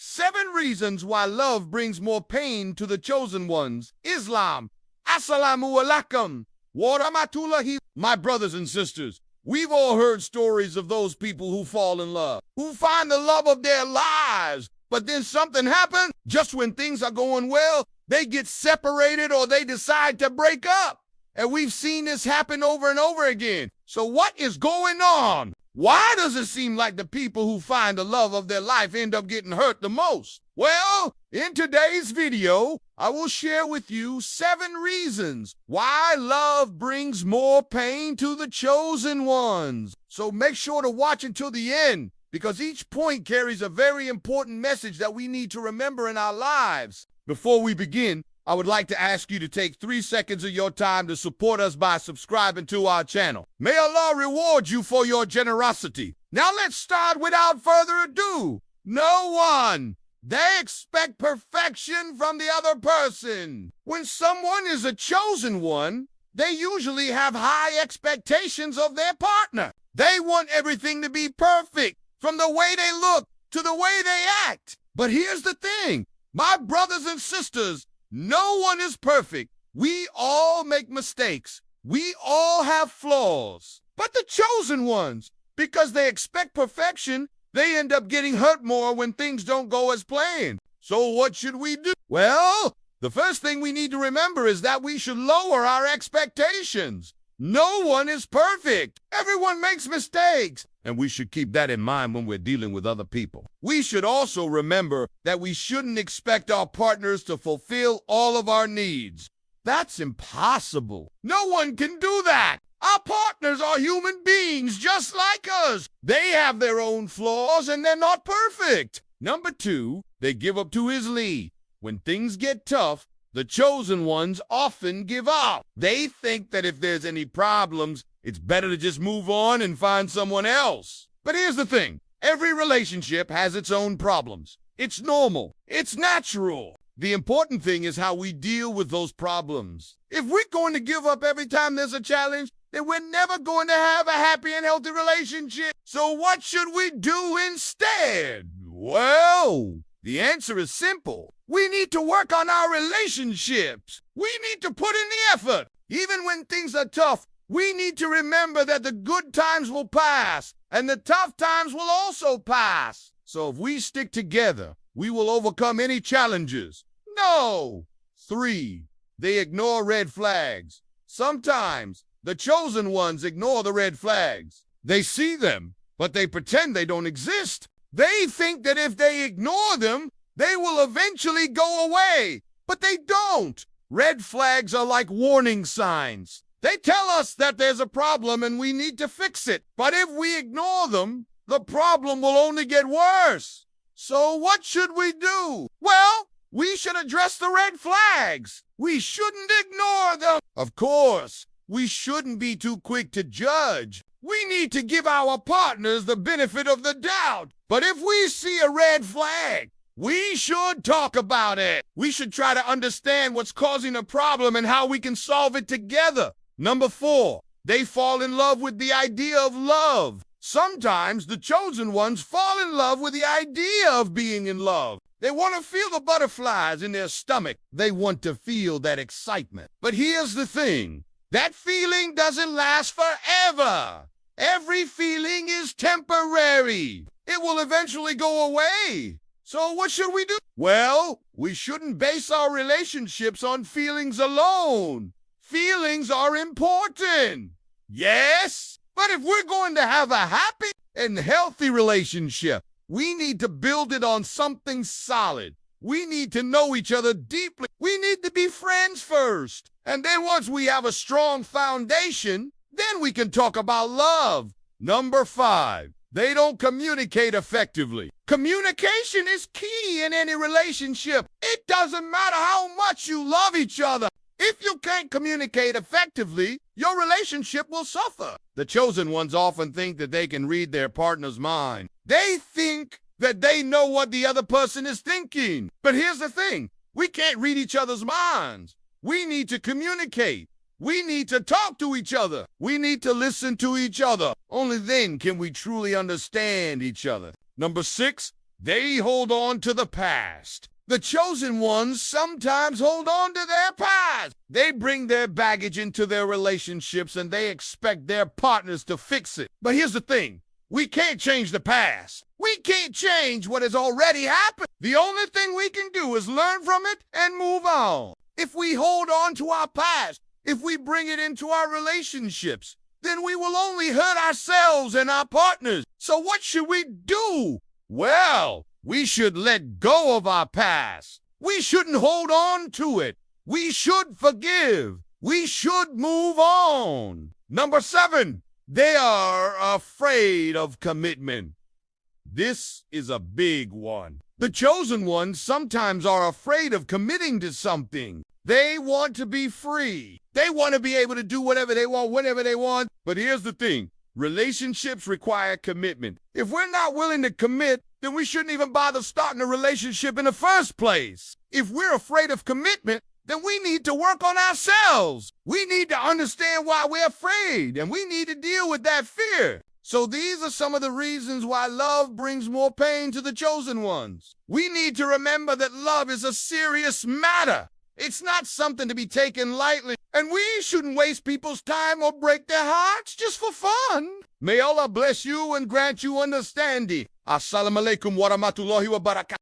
7 reasons why love brings more pain to the chosen ones. Islam. Assalamu alaikum. Wa rahmatullahi. My brothers and sisters, we've all heard stories of those people who fall in love, who find the love of their lives, but then something happens. Just when things are going well, they get separated or they decide to break up. And we've seen this happen over and over again. So what is going on? Why does it seem like the people who find the love of their life end up getting hurt the most? Well, in today's video, I will share with you 7 reasons why love brings more pain to the chosen ones. So make sure to watch until the end, because each point carries a very important message that we need to remember in our lives. Before we begin, I would like to ask you to take 3 seconds of your time to support us by subscribing to our channel. May Allah reward you for your generosity. Now let's start without further ado. No one. They expect perfection from the other person. When someone is a chosen one, they usually have high expectations of their partner. They want everything to be perfect, from the way they look to the way they act. But here's the thing, my brothers and sisters, no one is perfect. We all make mistakes. We all have flaws. But the chosen ones, because they expect perfection, they end up getting hurt more when things don't go as planned. So what should we do? Well, the first thing we need to remember is that we should lower our expectations. No one is perfect. Everyone makes mistakes. And we should keep that in mind when we're dealing with other people. We should also remember that we shouldn't expect our partners to fulfill all of our needs. That's impossible. No one can do that. Our partners are human beings just like us. They have their own flaws and they're not perfect. Number 2, they give up too easily. When things get tough, the chosen ones often give up. They think that if there's any problems, it's better to just move on and find someone else. But here's the thing. Every relationship has its own problems. It's normal. It's natural. The important thing is how we deal with those problems. If we're going to give up every time there's a challenge, then we're never going to have a happy and healthy relationship. So what should we do instead? Well, the answer is simple. We need to work on our relationships. We need to put in the effort. Even when things are tough, we need to remember that the good times will pass and the tough times will also pass. So if we stick together, we will overcome any challenges. No. 3, they ignore red flags. Sometimes the chosen ones ignore the red flags. They see them, but they pretend they don't exist. They think that if they ignore them, they will eventually go away, but they don't. Red flags are like warning signs. They tell us that there's a problem and we need to fix it. But if we ignore them, the problem will only get worse. So what should we do? Well, we should address the red flags. We shouldn't ignore them. Of course, we shouldn't be too quick to judge. We need to give our partners the benefit of the doubt. But if we see a red flag, we should talk about it. We should try to understand what's causing a problem and how we can solve it together. Number 4, they fall in love with the idea of love. Sometimes the chosen ones fall in love with the idea of being in love. They want to feel the butterflies in their stomach. They want to feel that excitement. But here's the thing. That feeling doesn't last forever. Every feeling is temporary. It will eventually go away. So what should we do? Well, we shouldn't base our relationships on feelings alone. Feelings are important. Yes, but if we're going to have a happy and healthy relationship, we need to build it on something solid. We need to know each other deeply. We need to be friends first. And then once we have a strong foundation, then we can talk about love. Number 5, they don't communicate effectively. Communication is key in any relationship. It doesn't matter how much you love each other. If you can't communicate effectively, your relationship will suffer. The chosen ones often think that they can read their partner's mind. They think that they know what the other person is thinking. But here's the thing. We can't read each other's minds. We need to communicate. We need to talk to each other. We need to listen to each other. Only then can we truly understand each other. Number 6, They hold on to the past. The chosen ones sometimes hold on to their past. They bring their baggage into their relationships and they expect their partners to fix it. But here's the thing. We can't change the past. We can't change what has already happened. The only thing we can do is learn from it and move on. If we hold on to our past, if we bring it into our relationships, then we will only hurt ourselves and our partners. So what should we do? Well, we should let go of our past. We shouldn't hold on to it. We should forgive. We should move on. Number 7, they are afraid of commitment. This is a big one. The chosen ones sometimes are afraid of committing to something. They want to be free. They want to be able to do whatever they want, whenever they want. But here's the thing. Relationships require commitment. If we're not willing to commit, then we shouldn't even bother starting a relationship in the first place. If we're afraid of commitment, then we need to work on ourselves. We need to understand why we're afraid, and we need to deal with that fear. So these are some of the reasons why love brings more pain to the chosen ones. We need to remember that love is a serious matter. It's not something to be taken lightly, and we shouldn't waste people's time or break their hearts just for fun. May Allah bless you and grant you understanding. Assalamu alaikum wa rahmatullahi wa barakatuh.